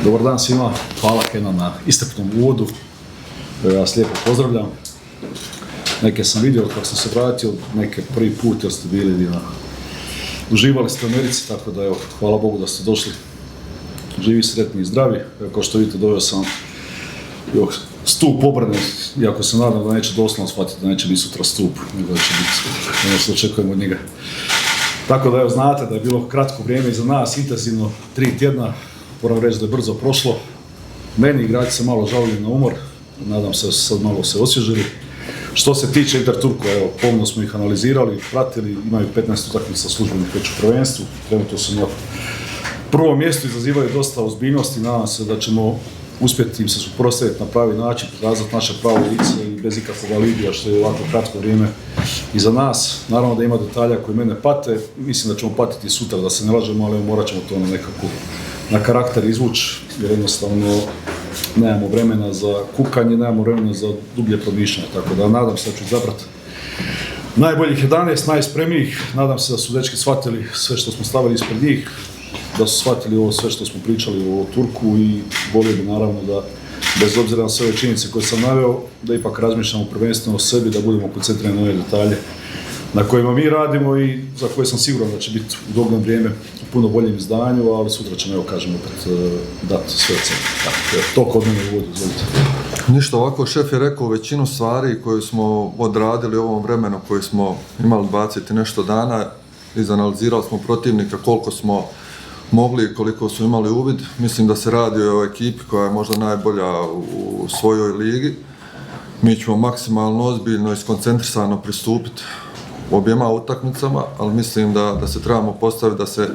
Dobar dan svima, hvala Kenan na iscrpnom uvodu. Ja vas lijepo pozdravljam. Neke sam vidio kako sam se vratio, neke prvi put jer ste bili uživali ste u Americi, tako da evo, hvala Bogu da ste došli živi, sretni i zdravi. Evo, kao što vidite, doveo sam stup obrane, iako se nadam da neće doslovno shvatiti da neće biti sutra stup, nego da će biti ono što očekujemo od njega. Tako da evo, znate da je bilo kratko vrijeme iza nas, intenzivno 3 tjedna, moram reći da je brzo prošlo. Meni igrači se malo žalili na umor, nadam se da su sad malo se osvježili. Što se tiče Interturku, evo, pomno smo ih analizirali, pratili, imaju 15 utakmica službenih već u prvenstvu, trenutno su na prvom mjestu, izazivaju dosta ozbiljnosti, nadam se da ćemo uspjeti im se suprotstaviti na pravi način, pokazati naše pravo lice i bez ikakvog alibija, što je ovako kratko vrijeme iza nas. Naravno da ima detalja koji mene pate, mislim da ćemo patiti sutra, da se ne lažemo, ali morat ćemo to na karakter izvući, jer jednostavno nemamo vremena za kukanje, nemamo vremena za dublje promišljanje, tako da nadam se da ću izabrati najboljih 11, najspremnijih. Nadam se da su dečki shvatili sve što smo stavili ispred njih, da su shvatili ovo sve što smo pričali o Turku i volio bi naravno da, bez obzira na sve ove činjenice koje sam naveo, da ipak razmišljamo prvenstveno o sebi, da budemo koncentrirani na ove detalje na kojima mi radimo i za koje sam siguran da će biti u dogledno vrijeme u puno boljem izdanju, ali sutra ćemo, evo kažem, opet dati sve od sebe. Toliko od mene u uvodu, izvolite. Ništa, ovako šef je rekao većinu stvari koje smo odradili u ovom vremenu koje smo imali 20 i nešto dana, izanalizirali smo protivnika koliko smo mogli i koliko su imali uvid. Mislim da se radi o ekipi koja je možda najbolja u svojoj ligi. Mi ćemo maksimalno ozbiljno i skoncentrisano pristupiti objema utakmicama, ali mislim da se trebamo postaviti da se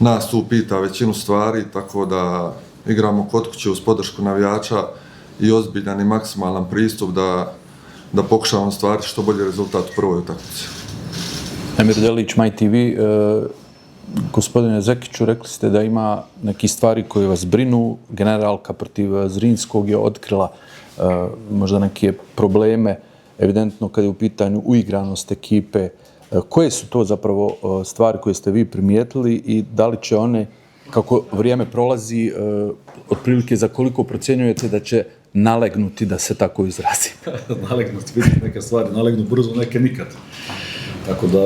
nas tu pita većinu stvari, tako da igramo kod kuće uz podršku navijača i ozbiljan i maksimalan pristup da pokušavamo stvariti što bolji rezultat u prvoj utakmici. Emir Delić, MyTV. Gospodine Zekiću, rekli ste da ima neki stvari koje vas brinu. Generalka protiv Zrinskog je otkrila možda neke probleme, evidentno kad je u pitanju uigranost ekipe. Koje su to zapravo stvari koje ste vi primijetili i da li će one, kako vrijeme prolazi, otprilike za koliko procjenjujete da će nalegnuti, da se tako izrazim? Nalegnuti, vidite, neke stvari nalegnu brzo, neke nikad. Tako da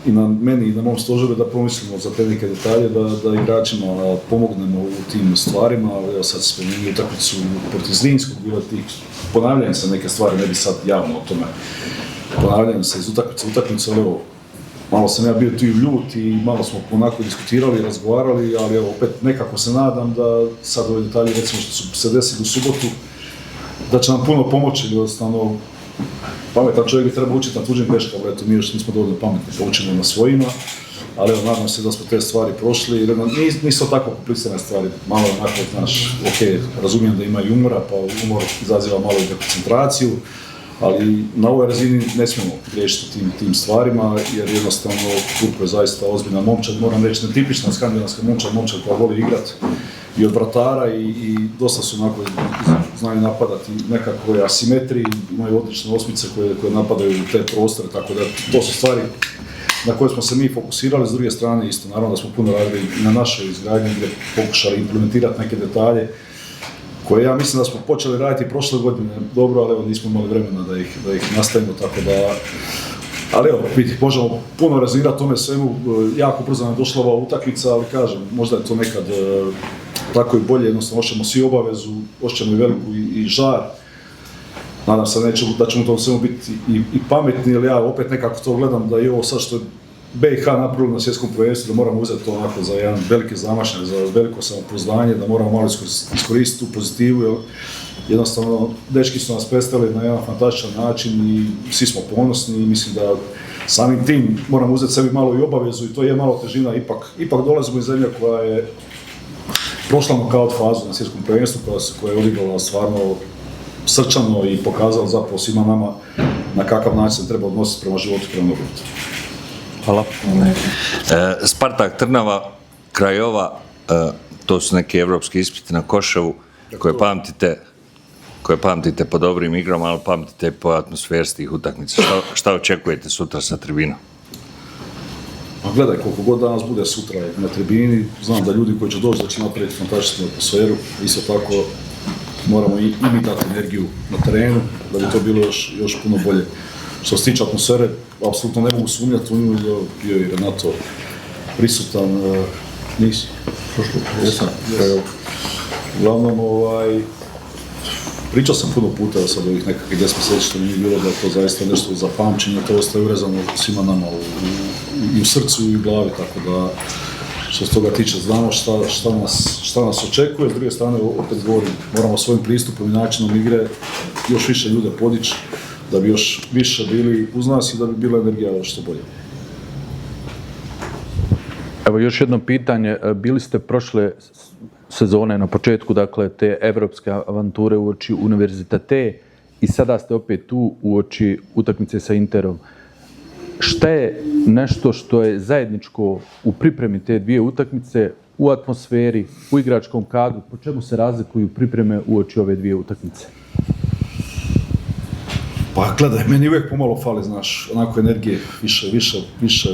i na meni i na mom stožeru da pomislimo za te neke detalje, da igračima pomognemo u tim stvarima. Evo sad se spomenuo utakmicu protiv Zrinskog, bilo tih ponavljanja se neke stvari, ne bi sad javno o tome ponavljanja se iz utakmice, ali evo, malo sam ja bio tu i ljut i malo smo onako diskutirali, razgovarali, ali evo, opet nekako se nadam da sad ove detalje, recimo što su se desili u subotu, da će nam puno pomoći, jednostavno. Pametan čovjek bi trebao učiti na tuđim greškama, eto mi još nismo dovoljno pametni, pa učimo na svojima, ali evo, nadam se da smo te stvari prošli, jer nisu tako komplicirane stvari, malo onako, znaš, ok, razumijem da ima i umora, pa umor izaziva malo i dekoncentraciju, ali na ovoj razini ne smijemo griješiti tim stvarima, jer jednostavno Turko je zaista ozbiljna momčad, moram reći, netipična skandinavska momčad koja voli igrati i od vratara i dosta su onako znaju napadati nekakve asimetriji, imaju odlične osmice koje napadaju u te prostore, tako da to su stvari na koje smo se mi fokusirali. S druge strane isto, naravno da smo puno radili i na našoj izgradnji gdje pokušali implementirati neke detalje koje ja mislim da smo počeli raditi prošle godine dobro, ali evo nismo imali vremena da ih nastavimo, tako da. Ali evo, možemo puno razirati tome svemu, jako brzo nam je došla ova utakmica, ali kažem, možda je to nekad tako i bolje, jednostavno hoćemo svi obavezu, hoćemo i veliku i žar. Nadam se da ćemo to svemu biti i pametni, jer ja opet nekako to gledam da i ovo sad što je BiH napravili na svjetskom prvenstvu, da moramo uzeti to onako za jedan veliki zamašnjak, za veliko samopouzdanje, da moramo malo iskoristiti tu pozitivu, jer jednostavno dečki su nas predstavili na jedan fantastičan način i svi smo ponosni i mislim da samim tim moramo uzeti sebi malo i obavezu i to je malo težina, ipak dolazimo iz zemlje koja je prošla nokaut fazu na svjetskom prvenstvu, koja je odigrala stvarno srčano i pokazala zapravo svima nama na kakav način se treba odnositi prema životu, prema nogometu. Hvala. Spartak Trnava, Krajova, to su neki evropski ispiti na Koševu koje pamtite po dobrim igrama, ali pamtite po atmosferi tih utakmica. Šta očekujete sutra sa tribinom? A gledaj, koliko god danas bude sutra na tribini, znam da ljudi koji će doći da će napraviti fantastičnu atmosferu, isto tako moramo i mi dati energiju na terenu, da bi to bilo još puno bolje. Što se tiče atmosfere, apsolutno ne mogu sumnjati u nju, bio je Renato prisutan, nisi? Jesam. Uglavnom, pričao sam puno puta sad ovih nekakvih 10 mjeseci što nije bilo da je to zaista nešto za pamćenje, to ostaje urezano svima nama i u srcu i u glavi, tako da što se toga tiče znamo šta nas očekuje. S druge strane, opet govorim, moramo svojim pristupom i načinom igre još više ljude podići, da bi još više bili uz nas i da bi bila energija još što bolje. Evo još jedno pitanje, bili ste prošle sezone na početku, dakle, te evropske avanture uoči Univerzitate i sada ste opet tu uoči utakmice sa Interom. Šta je nešto što je zajedničko u pripremi te dvije utakmice, u atmosferi, u igračkom kadru, po čemu se razlikuju pripreme uoči ove dvije utakmice? Pa gledaj, meni uvijek pomalo fali, znaš, onako energije,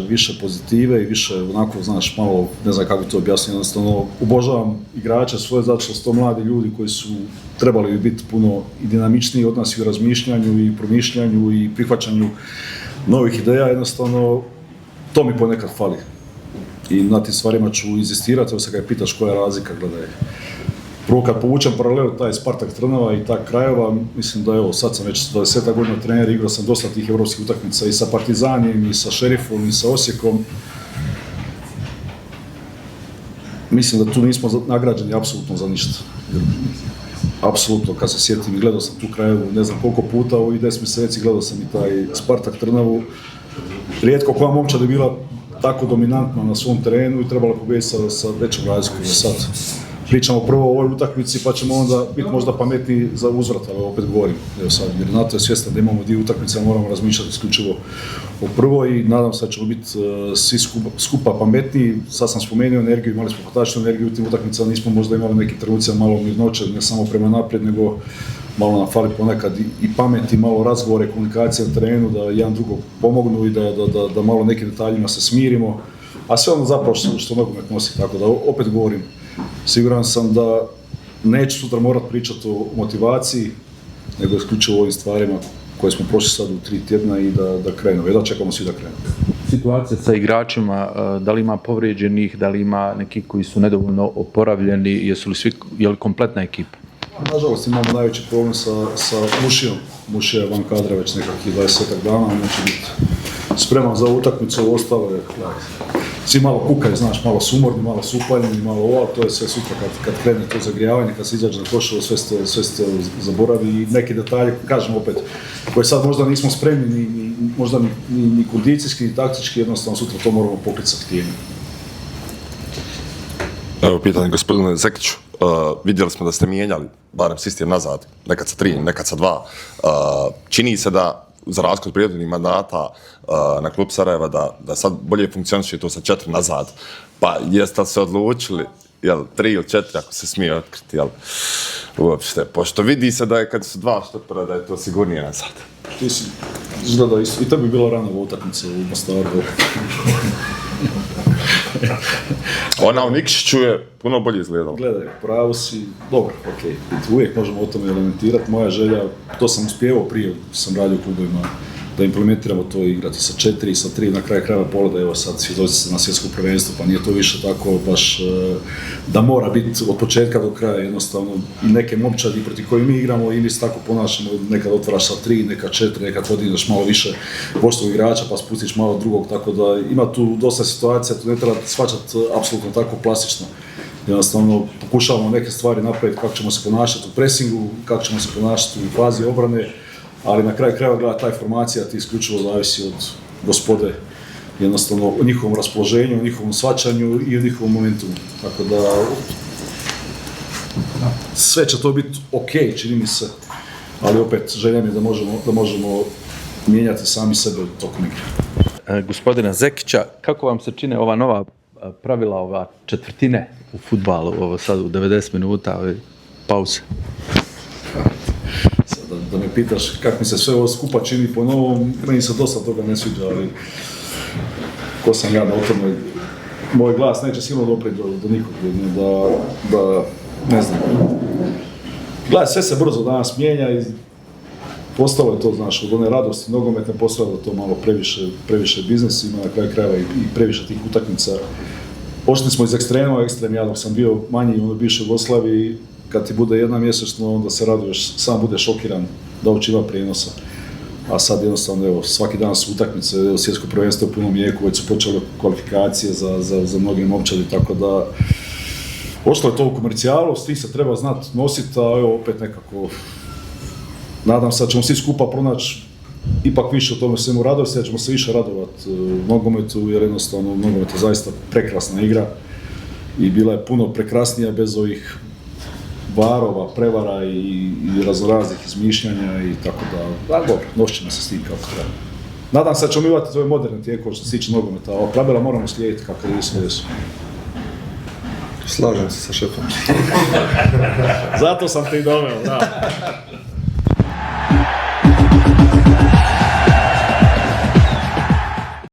više pozitive i više onako, znaš, malo, ne znam kako to objasniti, jednostavno obožavam igrače svoje, zato što su to mladi ljudi koji su trebali biti puno i dinamičniji od nas i u razmišljanju i promišljanju i prihvaćanju novih ideja, jednostavno to mi ponekad fali. I na tim stvarima ću inzistirati, evo se kada pitaš koja je razlika, gledaj. Prvo kad povučem paralelu taj Spartak Trnava i ta Krajova, mislim da evo sad sam već 20 godina trener, igrao sam dosta tih europskih utakmica i sa Partizanijem i sa Šerifom i sa Osijekom. Mislim da tu nismo nagrađeni apsolutno za ništa. Apsolutno, kad se sjetim i gledao sam tu Krajevu ne znam koliko puta, ovih 10 mjeseci gledao sam i taj Spartak Trnavu. Rijetko koja momčad je bila tako dominantna na svom terenu i trebala pobijediti sa većom razlikom. Sad pričamo prvo o ovoj utakmici pa ćemo onda biti možda pametniji za uzvrat, ali opet govorim. Evo sad, jer Renato je svjestan da imamo dvije utakmice, moramo razmišljati isključivo o prvoj i nadam se da ćemo biti svi skupa pametniji. Sad sam spomenuo energiju, imali smo fantastičnu energiju u tim utakmicama, nismo možda imali neki trenuci malo mirnoće, ne samo prema naprijed, nego malo nam fali ponekad i pameti, malo razgovore, komunikacije na terenu, da jedan drugog pomognu i da malo nekim detaljima se smirimo. A sve ono zapravo što nogomet nosi, tako da opet govorim, siguran sam da neću sutra morati pričati o motivaciji, nego isključivo o ovim stvarima koje smo prošli sad u 3 tjedna i da krenemo. Jedva čekamo svi da krenemo. Situacija sa igračima, da li ima povrijeđenih, da li ima neki koji su nedovoljno oporavljeni, je li kompletna ekipa? Nažalost imamo najveći problem sa Mušijom. Mušija je van kadra već nekakvih 20 dana, neće biti spreman za utakmicu, ostalo je. Svi malo kukaju, znaš, malo su umorni, malo su upaljeni, malo ovo, to je sve sutra kad krene to zagrijavanje, kad se izađe na košaru, sve ste zaboravi i neki detalje, kažem opet, koje sad možda nismo spremni, možda ni kondicijski, ni taktički, jednostavno sutra to moramo pokriti sa htjenjem. Evo pitanje gospodine Zekiću, vidjeli smo da ste mijenjali barem sistem nazad, nekad sa 3, nekad sa 2. Čini se da za razliku od prirodnih mandata na klub Sarajeva da sad bolje funkcioniše to sa 4 nazad. Pa jeste li se odlučili, 3 ili 4 ako se smije otkriti, uopšte, pošto vidi se da je kad su 2 štopera da je to sigurnije nazad. Ti si izgleda i to bi bilo rano u utakmice u Mostaru. Ona u Nikšiću je puno bolje izgledala. Gledaj, pravo si, dobro, okej, uvijek možemo o tome elementirati. Moja želja, to sam uspjevao prije, sam radio u klubovima, da implementiramo to i igrati sa 4 i sa 3, na kraju krajeva pogleda, evo sad svjedoci se na svjetsko prvenstvo, pa nije to više tako baš da mora biti od početka do kraja, jednostavno i neke momčadi protiv koje mi igramo ili se tako ponašamo, nekad otvaraš sa 3, nekad 4, nekad podigneš malo više vodstvenog igrača pa spustiš malo drugog, tako da ima tu dosta situacija, tu ne treba shvaćati apsolutno tako plastično. Jednostavno pokušavamo neke stvari napraviti kako ćemo se ponašati u presingu, kako ćemo se ponašati u fazi obrane, ali na kraju krajeva gleda ta informacija ti isključivo zavisi od gospode, jednostavno o njihovom raspoloženju, o njihovom shvaćanju i o njihovom momentumu. Tako da sve će to biti ok, čini mi se, ali opet želja mi je da možemo mijenjati sami sebe tokom igre. Gospodina Zekića, kako vam se čine ova nova pravila, ova četvrtine u fudbalu, ovo sad u 90 minuta, ove pauze? Da me pitaš kako mi se sve ovo skupa čini po novom, meni se dosta toga ne sviđa, ali ko sam ja da o tome, moj glas neće sigurno doprijeti do nikog, da, ne znam. Gledaj, sve se brzo danas mijenja i postalo je to, znaš, od one radosti nogometne postalo da to malo previše biznis, ima na kraju krajeva i previše tih utakmica. Pošli smo iz ekstrema u ekstrem, ja dok sam bio manji u bivšoj Jugoslaviji, kad ti bude jedna mjesečno, onda se raduješ, sam budeš šokiran da uopće ima prijenosa. A sad jednostavno, evo, svaki dan su utakmice, evo, svjetsko prvenstvo u punom jeku, već su počele kvalifikacije za mnoge momčadi, tako da ošlo je to u komercijalu, s tim se treba znati nositi, a evo opet nekako, nadam se da ćemo svi skupa pronaći ipak više o tome svemu radosti, da ćemo se više radovati nogometu, jer jednostavno nogomet je zaista prekrasna igra i bila je puno prekrasnija bez ovih varova, prevara i raznoraznih izmišljanja i tako da, dobro, nošćemo se s tim kako treba. Nadam se da ćemo imati ove moderne tijekove što se tiče nogometa, a pravila moramo slijediti kako jesu. Slažem se sa šefom. Zato sam te i doveo, da.